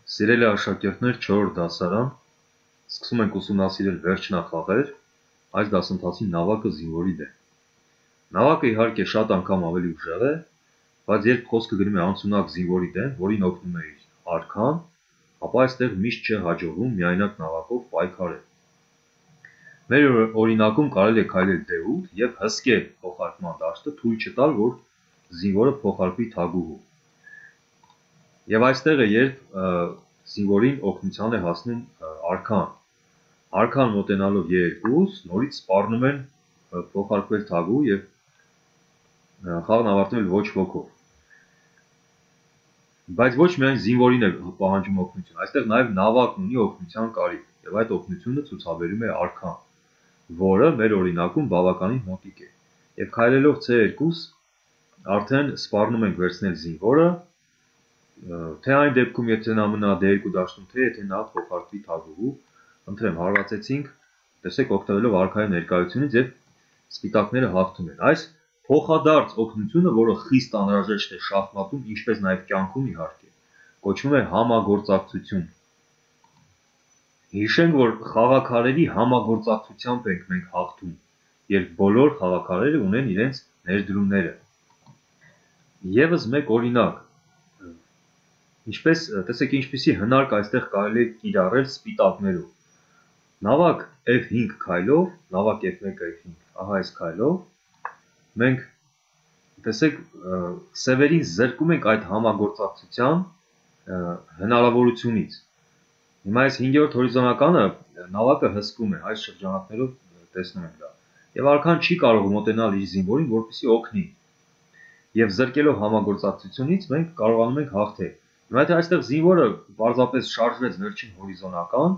Սիրելի աշակերտներ, 4-րդ դասարան, սկսում ենք ուսումնասիրել վերջնախաղեր, այս դասընթացի նավակը զինվորի դեմ։ Նավակը իհարկե շատ անգամ ավելի ուժեղ է, բայց երբ խոսքը գնում է անցունակ զինվորի դեմ, որին օգնում է իր արքան, ապա այստեղ միշտ չէ հաջողվում միայնակ նավակով պայքարել։ Մեր օրինակում կարելի է քայլել դեղուտ և հսկել փոխարկման դաշտը, թույլ չտալ, որ զինվորը փոխարկվի թագուհու։ Եվ այստեղ է, երբ զինվորին օգնության է հասնում արքան։ Արքան մոտենալով երկուս, նորից սպառնում են փոխարկվել թագուհու և խաղն ավարտվել ոչ ոքով։ Բայց ոչ միայն զինվորին է պահանջում օգնություն, այստեղ նաև նավակն ունի օգնության կարիք, և այդ օգնությունը ցուցաբերում է արքան, որը մեր օրինակում բավականին մոտիկ է։ Եվ քայլելով C2 արդեն սպառնում ենք վերցնել զինվորը, թե այն դեպքում, եթե նա մնա D2 դաշտում, թե եթե նա փոխարկվի թագուհու, խնդրեմ, հարվածեցինք, տեսեք օգտվելով արքայի ներկայությունից և սպիտակները հաղթում են։ Այս փոխադարձ օգնությունը, որը խիստ անհրաժեշտ է շախմատում, ինչպես նաև կյանքում իհարկե, կոչվում է համագործակցություն։ Հիշենք, որ խաղաքարերի համագործակցությամբ ենք մենք հաղթում, երբ բոլոր խաղաքարերը ունեն իրենց ներդրումները։ Եվս մեկ օրինակ, տեսեք ինչպիսի հնարք այստեղ կարելի է կիրառել սպիտակներով։ Նավակ F5 քայլով, նավակ F1, F5, ահա այս քայլով, մենք տեսեք սևերին զրկում ենք այդ համագործակցության հնարավորությունից։ Հիմա այս 5-րդ հորիզոնականը նավակը հսկում է, այս շրջանակներով տեսնում ենք դա։ Եվ արքան չի կարող մոտենալ իր զինվորին, որպեսզի օգնի։ Եվ զրկելով համագործակցությունից մենք կարողանում ենք հաղթել։ Հիմա եթե այստեղ զինվորը պարզապես շարժվեց վերջին հորիզոնական,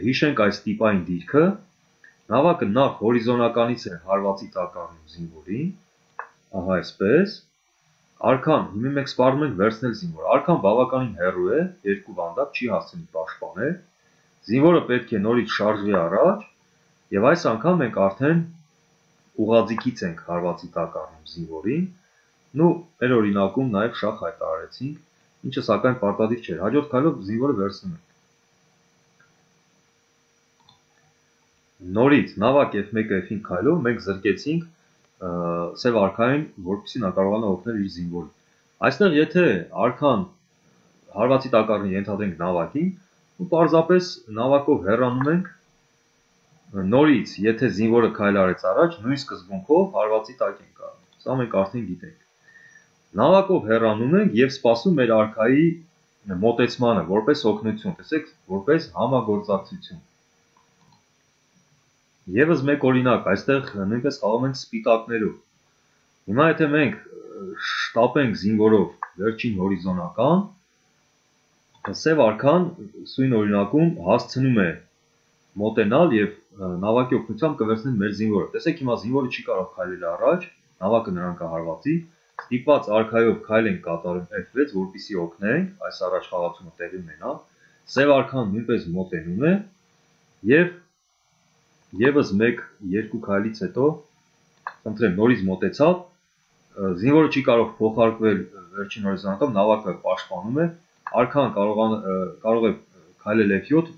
հիշենք այս տիպային դիրքը, նավակը նախ հորիզոնականից է հարվածի տակ առնում զինվորին, ահա այսպես, արքան, հիմա մենք սպառնում ենք վերցնել զինվորը, արքան բավականին հեռու է, երկու վանդակ չի հասցնի պաշտպանել, զինվորը պետք է նորից շարժվի առաջ, և այս անգամ մենք արդեն ուղղաձիգից ենք հարվածի տակ առնում զինվորին, մեր օրինակում նաև շախ հայտարարեցինք, ինչը սակայն պարտադիր չէր, հաջորդ քայլով զինվորը վերցնում ենք։ Նորից նավակ F1, F5 քայլով մենք զրկեցինք սև արքային, որպեսզի նա կարողանա օգնել իր զինվորին։ Այստեղ եթե արքան հարվածի տակ առնի, ենթադրենք նավակին, ու պարզապես նավակով հեռանում ենք, նորից եթե զինվորը քայլ արեց առաջ, նույն սկզբունքով հարվածի տակ ենք առնում։ Սա մենք արդեն գիտենք։ Նավակով հեռանում ենք և սպասում մեր արքայի մոտեցմանը, որպես օգնություն, տեսեք, որպես համագործակցություն։ Եվս մեկ օրինակ, այստեղ նույնպես խաղում ենք սպիտակներով։ Հիմա եթե մենք շտապենք զինվորով վերջին հորիզոնական, սև արքան սույն օրինակում հասցնում է մոտենալ և նավակի օգնությամբ կվերցնել մեր զինվորը։ Տեսեք հիմա զինվորը չի կարող քայլել առաջ, նավակը նրան կհարվածի, ստիպված արքայով քայլ ենք կատարում F6, որպեսզի օգնենք, այս առաջ խաղացումը տեղի ունենա, սև արքան նույնպես մոտենում է և ևս մեկ-երկու քայլից հետո, խնդրեմ, նորից մոտեցավ, զինվորը չի կարող փոխարկվել վերջին հորիզոնակով, նավակը պաշտպանում է, արքան կարող է քայլել F7,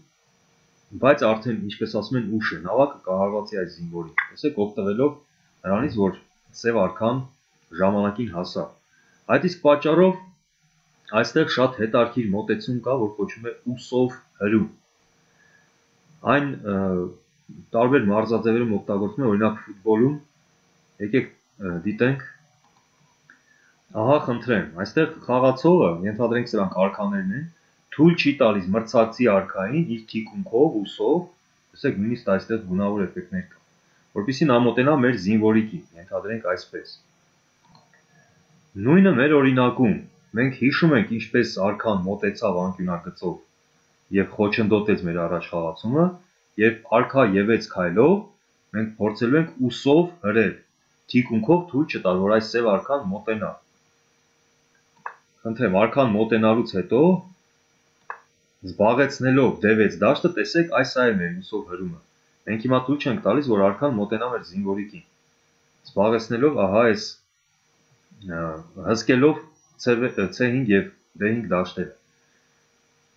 բայց արդեն, ինչպես ասում են, ուշ է, նավակը կհարվածի այս զինվորին, տեսեք օգտվելով նրանից, որ սև արքան ժամանակին հասավ։ Այդ իսկ պատճառով այստեղ շատ հետաքրքիր մոտեցում կա, որ կոչվում է ուսով հրում։ Այն տարբեր մարզաձևերում օգտագործվում է, օրինակ ֆուտբոլում, եկեք դիտենք, ահա խնդրեմ, այստեղ խաղացողը, ենթադրենք սրանք արքաներն են, թույլ չի տալիս մրցակցի արքային իր թիկունքով, ուսով, տեսեք նույնիսկ այստեղ գունավոր էֆեկտներ կա, որպեսզի նա մոտենա մեր զինվորիկին, ենթադրենք այսպես։ Նույնը մեր օրինակում, մենք հիշում ենք ինչպես արքան մոտեցավ անկյունակցով և խոչընդոտեց մեր առաջ խաղացումը, երբ արքա ևեց քայլով, մենք փորձելու ենք ուսով հրել, թիկունքով թույլ չտալ, որ այս սև արքան մոտենա։ Խնդրեմ, արքան մոտենալուց հետո, զբաղեցնելով D6 դաշտը, տեսեք այս է մեր ուսով հրումը։ Մենք հիմա թույլ չենք տալիս, որ արքան մոտենա մեր զինվորիկին։ Զբաղեցնելով, ահա այս հսկելով C5 և D5 դաշտերը։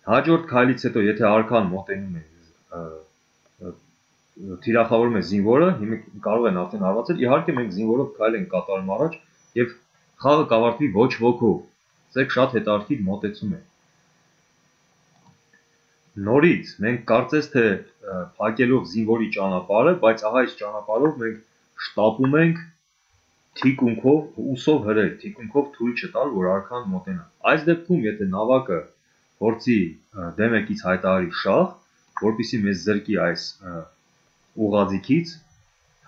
Հաջորդ քայլից հետո եթե արքան մոտենում է թիրախավորում է զինվորը, հիմա կարող են արդեն հարվածել, իհարկե մենք զինվորով քայլ ենք կատարում առաջ եւ խաղը կավարտվի ոչ ոքով։ Սեք շատ հետաքրքիր մոտեցում է։ Նորից մենք կարծես թե փակելով զինվորի ճանապարհը, բայց ահա այս ճանապարհով մենք շտապում ենք թիկունքով ուսով հրել, թիկունքով թույլ չտալ, որ արքան մոտենա։ Այս դեպքում եթե նավակը փորձի դեմ եկից հայտարարի շահ, որպեսզի մեզ զրկի այս ուղղաձիգից,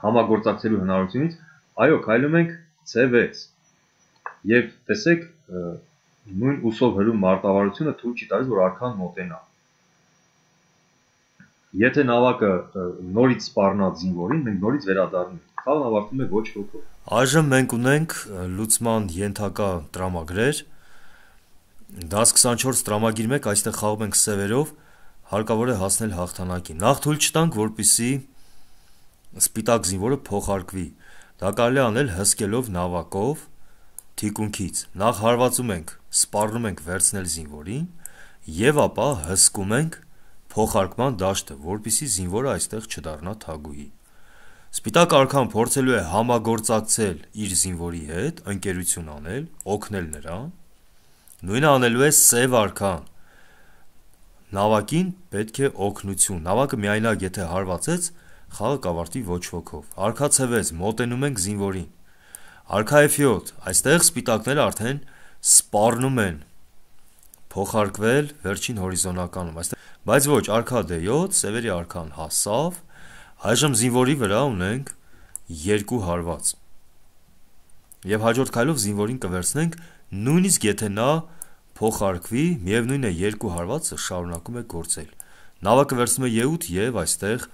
համագործակցելու հնարավորությունից, այո, քայլում ենք C6 եւ տեսեք նույն ուսով հրում մարտավարությունը թույլ չի տալիս, որ արքան մոտենա։ Եթե նավակը նորից սպառնա զինվորին, մենք նորից վերադառնում ենք։ Խաղն ավարտվում է ոչ ոքով։ Այժմ մենք ունենք լուծման ենթակա տրամագրեր։ Դաս 24 տրամագիր 1, այստեղ խաղում ենք սևերով, հարկավոր է հասնել հաղթանակին։ Նախ թույլ չտանք, որպեսզի սպիտակ զինվորը փոխարկվի։ Դա կարելի է անել հսկելով նավակով թիկունքից։ Նախ հարվածում ենք, սպառնում ենք վերցնել զինվորին եւ ապա հսկում ենք փոխարկման դաշտը, որպեսզի զինվորը այստեղ չդառնա թագուհի։ Սպիտակ արքան փորձելու է համագործակցել իր զինվորի հետ, ընկերություն անել, օգնել նրան։ Նույնը անելու է սև արքան։ Նավակին պետք է օգնություն։ Նավակը միայնակ եթե հարվածեց, խաղը կավարտվի ոչ ոքով։ Արքա C6, մոտենում ենք զինվորին։ Արքա F7, այստեղ սպիտակները արդեն սպառնում են փոխարկվել վերջին հորիզոնականում։ Բայց ոչ, արքա D7, սևերի արքան հասավ։ Այժմ զինվորի վրա ունենք 2 հարված։ Եվ հաջորդ քայլով զինվորին կվերցնենք, նույնիսկ եթե նա փոխարկվի, միևնույն է 2 հարվածը շարունակում է գործել։ Նավակը վերցնում է E8 եւ այստեղ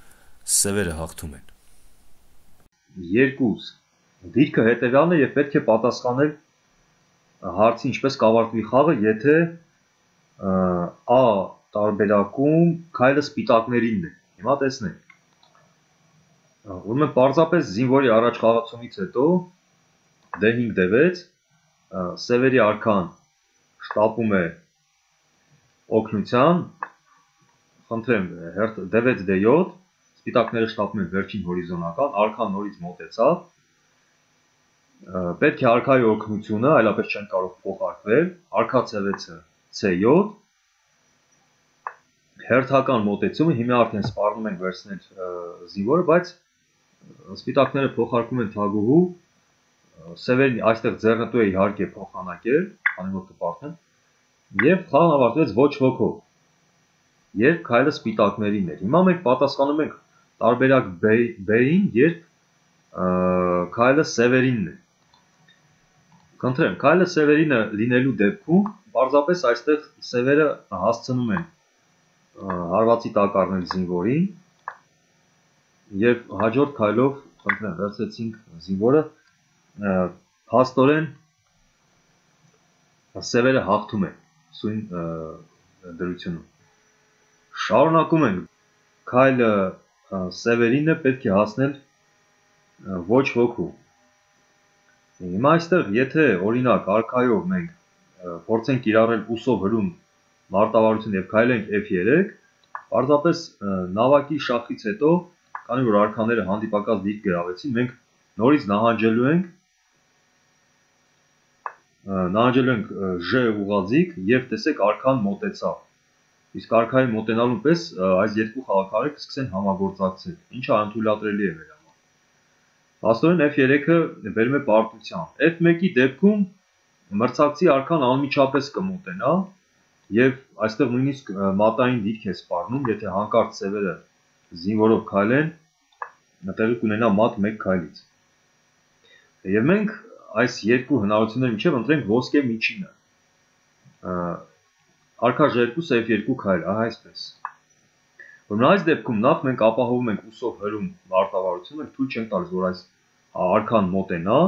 սևերը հաղթում են։ 2 դիրքը հետևյալն է եւ պետք է պատասխանել հարցի ինչպես կավարտվի խաղը, եթե A տարբերակում քայլը սպիտակներինն է։ Հիմա տեսնենք։ Ուրեմն պարզապես զինվորի առաջ խաղացումից հետո D5 D6 սևերի արքան շտապում է օգնության, խնդրեմ, D6 D7 սպիտակները շտապում են վերջին հորիզոնական, արքան նորից մոտեցավ, պետք է արքայի օգնությունը, այլապես չեն կարող փոխարկվել, արքա C6-ը C7, հերթական մոտեցումը, հիմա արդեն սպառնում ենք վերցնել զինվորը, բայց սպիտակները փոխարկում են թագուհու, սևերին այստեղ ձեռնտու է իհարկե փոխանակել, քանի որ կպարտեն, եւ խաղն ավարտվեց ոչ ոքով, երբ քայլը սպիտակներին էր։ Հիմա մենք պատասխանում ենք տարբերակ B-ին, երբ քայլը սևերինն է։ Խնդրեմ, քայլը սևերինը լինելու դեպքում պարզապես այստեղ սևերը հասցնում են հարվածի տակ առնել զինվորին եւ հաջորդ քայլով, խնդրեմ, վերցրեցինք զինվորը, փաստորեն սևերը հաղթում են սույն դրությունում։ Շարունակում ենք, քայլը սևերինը պետք է հասնել ոչ ոքու։ Հիմա այստեղ, եթե օրինակ արքայով մենք փորձենք կիրառել ուսով հրում մարտավարություն եւ քայլենք F3, պարզապես նավակի շախից հետո, քանի որ արքաները հանդիպակաց դիրք գրավեցին, մենք նորից նահանջելու ենք Ž ուղղաձիգ եւ տեսեք արքան մոտեցավ։ Իսկ արքայի մոտենալուն պես այս երկու խաղաքարերը կսկսեն համագործակցել, ինչը անթույլատրելի է մեր համար։ Փաստորեն F3-ը բերում է պարտության։ F1-ի դեպքում մրցակցի արքան անմիջապես կմոտենա եւ այստեղ նույնիսկ մատային դիրք է սպառնում, եթե հանկարծ սևերը զինվորով քայլեն, տեղի կունենա մատ 1 քայլից։ Եվ մենք այս երկու հնարավորությունների միջև ընտրենք ոսկե միջինը։ Արքա G2 F2 քայլ, ահա այսպես։ Ուրեմն այս դեպքում նախ մենք ապահովում ենք ուսով հրում մարտավարությունը, մենք թույլ չենք տալիս, որ այս արքան մոտենա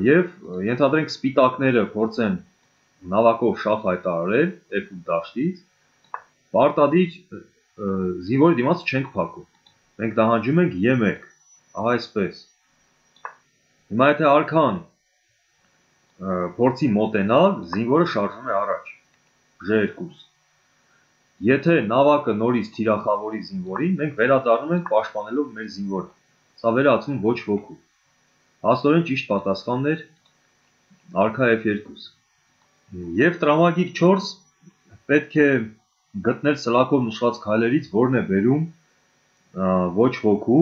եւ ենթադրենք սպիտակները փորձեն նավակով շախ հայտարարել F8 դաշտից, պարտադիր զինվորի դիմաց չենք փակում։ Մենք նահանջում ենք E1, ահա այսպես։ Հիմա եթե արքան փորձի մոտենալ, զինվորը շարժվում է առաջ, G2, Եթե նավակը նորից թիրախավորի զինվորին, մենք վերադառնում ենք պաշտպանելով մեր զինվորը։ Սա վերածվում ոչ ոքու։ Հաստորեն ճիշտ պատասխանն էր արքա F2։ Եվ տրամագիր 4 պետք է գտնել սլաքով նշված քայլերից որն է բերում ոչ ոքու։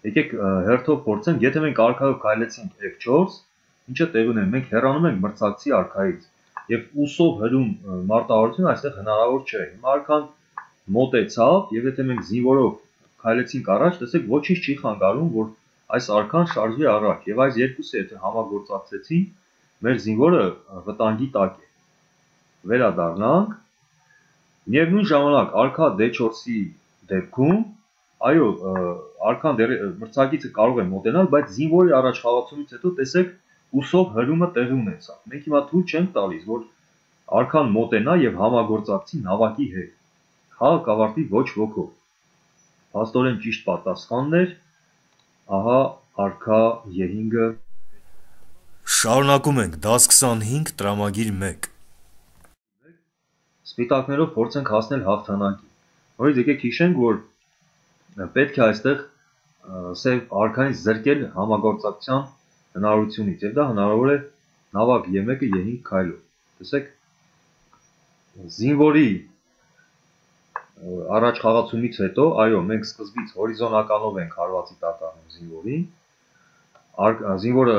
Եկեք հերթով փորձենք, եթե մենք արքայով քայլեցինք F4, ինչը տեղի ունի, մենք հեռանում ենք մրցակցի արքայից եւ ուսով հրում մարտահրությունը այստեղ հնարավոր չէ։ Հիմա արքան մոտեցավ եւ եթե մենք զինվորով քայլեցինք առաջ, տեսեք ոչինչ չի խանգարում, որ այս արքան շարժվի առաջ եւ այս երկուսը եթե համագործակցեցին, մեր զինվորը վտանգի տակ է։ Վերադառնանք։ Միևնույն ժամանակ արքա D4-ի դեպքում այո, արքան մրցակիցը կարող է մոտենալ, բայց զինվորի առաջխաղացումից հետո տեսեք ուսով հրումը տեղի ունեցավ։ Մենք հիմա թույլ չենք տալիս, որ արքան մոտենա եւ համագործակցի նավակի հետ։ Խաղը կավարտվի ոչ ոքով։ Փաստորեն ճիշտ պատասխանն էր, ահա արքա E5-ը։ Շարունակում ենք, դաս 25, տրամագիր 1։ Սպիտակներով փորձենք հասնել հաղթանակի։ Նորից եկեք հիշենք, որ պետք է այստեղ սև արքային զրկել համագործակցության հնարավորությունից եւ դա հնարավոր է նավակ E1-ը E5 քայլով։ Տեսեք զինվորի առաջխաղացումից հետո, այո, մենք սկզբից հորիզոնականով ենք հարվածի տակ առնում զինվորին։ Զինվորը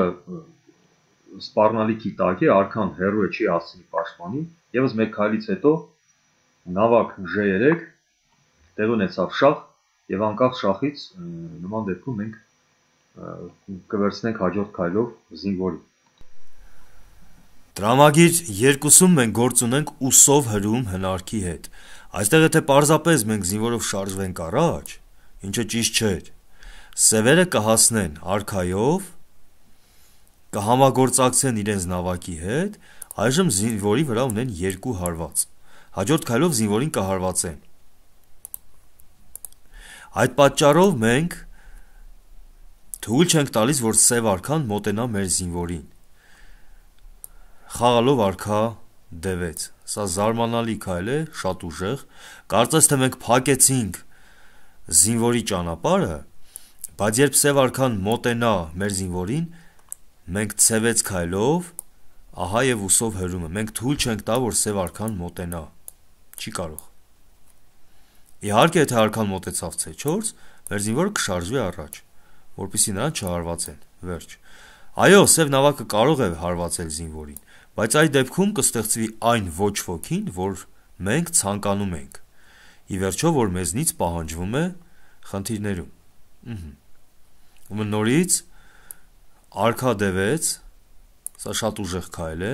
սպառնալիքի տակ է, արքան հեռու է, չի հասցնի պաշտպանի, եւս մեկ քայլից հետո նավակ J3 տեղի ունեցավ շախ եւ անկախ շախից նման դեպքում մենք կվերցնենք հաջորդ քայլով զինվորի։ Տրամագիր 2-ում մենք գործ ունենք ուսով հրում հնարքի հետ։ Այստեղ եթե պարզապես մենք զինվորով շարժվենք առաջ, ինչը ճիշտ չէր, սևերը կհասնեն արքայով, կհամագործակցեն իրենց նավակի հետ, այժմ զինվորի վրա ունեն 2 հարված։ Հաջորդ քայլով զինվորին կհարվածեն։ Այդ պատճառով մենք թույլ չենք տալիս, որ սև արքան մոտենա մեր զինվորին։ Խաղալով արքա D6։ Սա զարմանալի քայլ է, շատ ուժեղ։ Կարծես թե մենք փակեցինք զինվորի ճանապարհը, բայց երբ սև արքան մոտենա մեր զինվորին, մենք C6 քայլով, ահա եւ ուսով հրումը։ Մենք թույլ չենք տա, որ սև արքան մոտենա։ Չի կարող։ Իհարկե, եթե արքան մոտեցավ C4, մեր զինվորը կշարժվի առաջ, որպեսզի նրան չհարվածեն։ Վերջ։ Այո, սև նավակը կարող է հարվածել զինվորին, բայց այդ դեպքում կստեղծվի այն ոչ ոքին, որ մենք ցանկանում ենք։ Ի վերջո, որ մեզնից պահանջվում է խնդիրներում։ Ուրեմն նորից արքա D6, սա շատ ուժեղ քայլ է,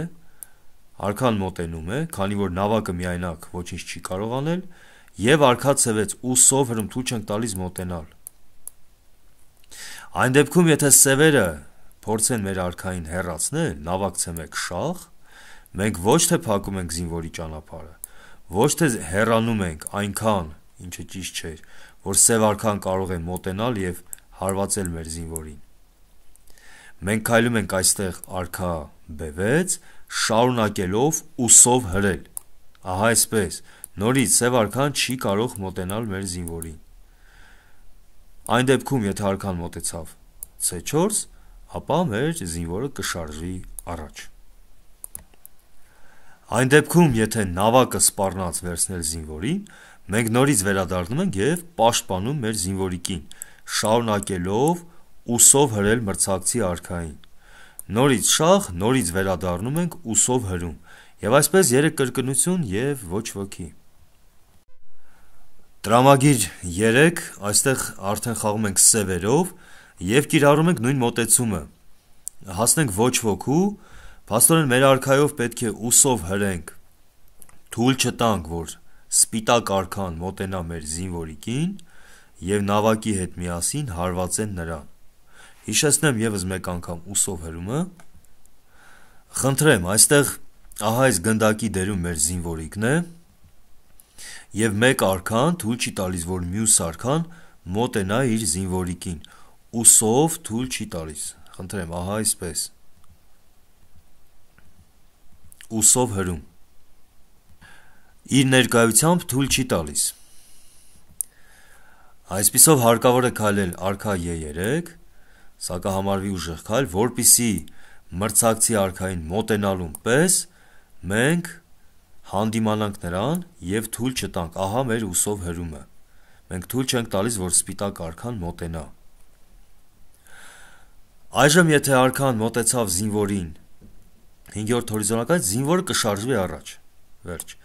արքան մոտենում է, քանի որ նավակը միայնակ ոչինչ չի կարող անել, եւ արքա C6 ուսով հրում թույլ չենք տալիս մոտենալ։ Այն դեպքում, եթե սևերը փորձեն մեր արքային հեռացնել, նավակ C1 շախ, մենք ոչ թե փակում ենք զինվորի ճանապարհը, ոչ թե հեռանում ենք այնքան, ինչը ճիշտ չէր, որ սև արքան կարող է մոտենալ եւ հարվածել մեր զինվորին։ Մենք քայլում ենք այստեղ արքա B6, շարունակելով ուսով հրել։ Ահա այսպես, նորից սև արքան չի կարող մոտենալ մեր զինվորին։ Այն դեպքում, եթե արքան մոտեցավ C4, ապա մեր զինվորը կշարժվի առաջ։ Այն դեպքում, եթե նավակը սպառնաց վերցնել զինվորին, մենք նորից վերադառնում ենք եւ պաշտպանում մեր զինվորի կին, շարունակելով ուսով հրել մրցակցի արքային։ Նորից շախ, նորից վերադառնում ենք ուսով հրում, եւ այսպես 3 կրկնություն եւ ոչ ոքի։ Տրամագիր 3, այստեղ արդեն խաղում ենք սևերով եւ կիրառում ենք նույն մոտեցումը։ Հասնենք ոչ ոքու, փաստորեն մեր արքայով պետք է ուսով հրենք, թույլ չտանք, որ սպիտակ արքան մոտենա մեր զինվորի կին եւ նավակի հետ միասին հարվածեն նրան։ Հիշեցնեմ եւս մեկ անգամ ուսով հրումը։ Խնդրեմ, այստեղ ահա այս գնդակի դերում մեր զինվորիկն է եւ մեկ արքան թույլ չի տալիս, որ մյուս արքան մոտենա իր զինվորիկին։ Ուսով թույլ չի տալիս։ Խնդրեմ, ահա այսպես։ Ուսով հրում։ իր ներկայությամբ թույլ չի տալիս։ Այսպիսով հարկավոր է քայլել արքա E3, սա կհամարվի ուժեղ քայլ, որպիսի մրցակցի արքային մոտենալուն պես մենք հանդիմանանք նրան և թույլ չտանք, ահա մեր ուսով հրումը, մենք թույլ չենք տալիս, որ սպիտակ արքան մոտենա։ Այժմ եթե արքան մոտեցավ զինվորին 5-րդ հորիզոնակից, զինվորը կշարժվի առաջ, վերջ,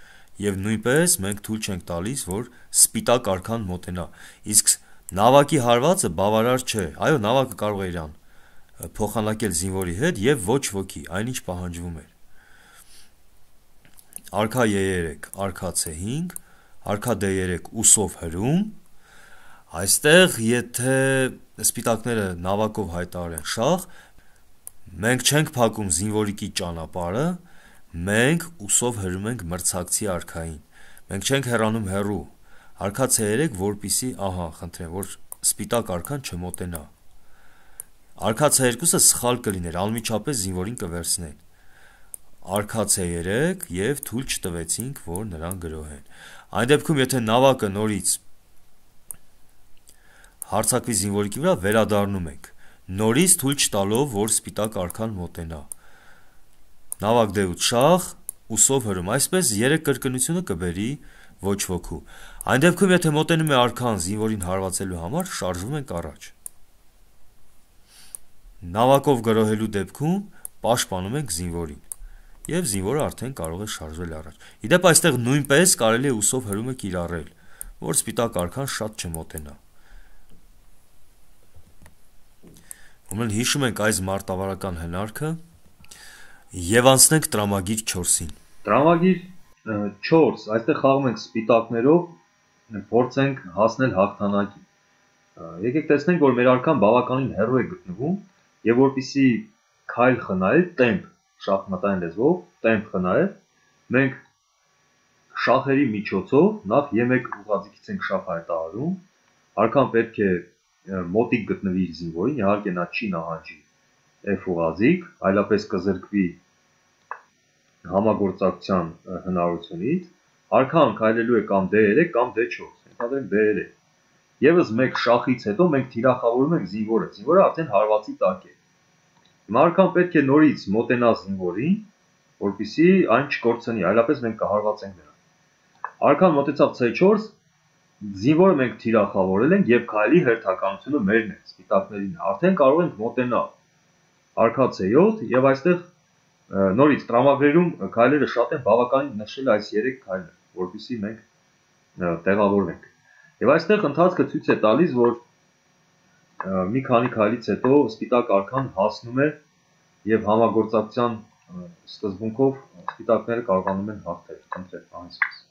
և նույնպես մենք թույլ չենք տալիս, որ սպիտակ արքան մոտենա, իսկ նավակի հարվածը բավարար չէ, այո, նավակը կարող է իրան փոխանակել զինվորի հետ և ոչ ոքի, այնինչ պահանջվում էր։ Արքա E3, արքա C5, արքա D3 ուսով հրում, այստեղ եթե սպիտակները նավակով հայտարարեն շահ, մենք չենք փակում զինվորիկի ճանապարհը, մենք ուսով հրում ենք մրցակցի արքային, մենք չենք հեռանում հեռու, արքա C3, որպիսի, ահա, խնդրեմ, որ սպիտակ արքան չմոտենա։ Արքա C2-ը սխալ կլիներ, անմիջապես զինվորին կվերցնեն։ Արքա C3 և թույլ չտվեցինք, որ նրան գրոհեն։ Այն դեպքում, եթե նավակը նորից հարձակվի զինվորիկի վրա, վերադառնում ենք, նորից թույլ չտալով, որ սպիտակ արքան մոտենա։ Նավակ D8 շահ, ուսով հրում, այսպես 3 կրկնությունը կբերի ոչ ոքու։ Այն դեպքում, եթե մոտենում է արքան զինվորին հարվածելու համար, շարժվում ենք առաջ։ Նավակով գրոհելու դեպքում պաշտպանում ենք զինվորին, և զինվորը արդեն կարող է շարժվել առաջ։ Իդեպ այստեղ նույնպես կարելի է ուսով հրումը կիրառել, որ սպիտակ արքան շատ չմոտենա։ Ուրեմն հիշում ենք այս մարտավարական հնարքը և անցնենք տրամագիր 4-ին։ Տրամագիր 4, այստեղ խաղում ենք սպիտակներով, փորձենք հասնել հաղթանակի։ Եկեք տեսնենք, որ մեր արքան բավականին հեռու է գտնվում, և որպեսզի քայլ խնայել, տեմպ, շախմատային լեզվով, տեմպ խնայել, մենք շախերի միջոցով նախ E1 ուղղաձիգից ենք շախ հայտարարում, արքան պետք է մոտիկ գտնվի իր զինվորին, իհարկե նա չի նահանջի F ուղղաձիգ, այլապես կզրկվի համագործակցության հնարավորությունից, արքան քայլելու է կամ D3 կամ D4, ենթադրենք D3։ Եվս մեկ շախից հետո մենք թիրախավորում ենք զինվորը, զինվորը արդեն հարվածի տակ է։ Հիմա արքան պետք է նորից մոտենա զինվորին, որպեսզի այն չկորցնի, այլապես մենք կհարվածենք նրան։ Արքան մոտեցավ C4, զինվորը մենք թիրախավորել ենք և քայլի հերթականությունը մերն է, սպիտակներին, արդեն կարող ենք մոտենալ արքա C7 և այստեղ նորից տրամագրերում քայլերը շատ են, բավականին նշել այս 3 քայլը, որպեսզի մենք տեղավորվենք։ Եվ այստեղ ընթացքը ցույց է տալիս, որ մի քանի քայլից հետո սպիտակ արքան հասնում է և համագործակցության սկզբունքով սպիտակները կարողանում են հաղթել, խնդրեմ, այսպես։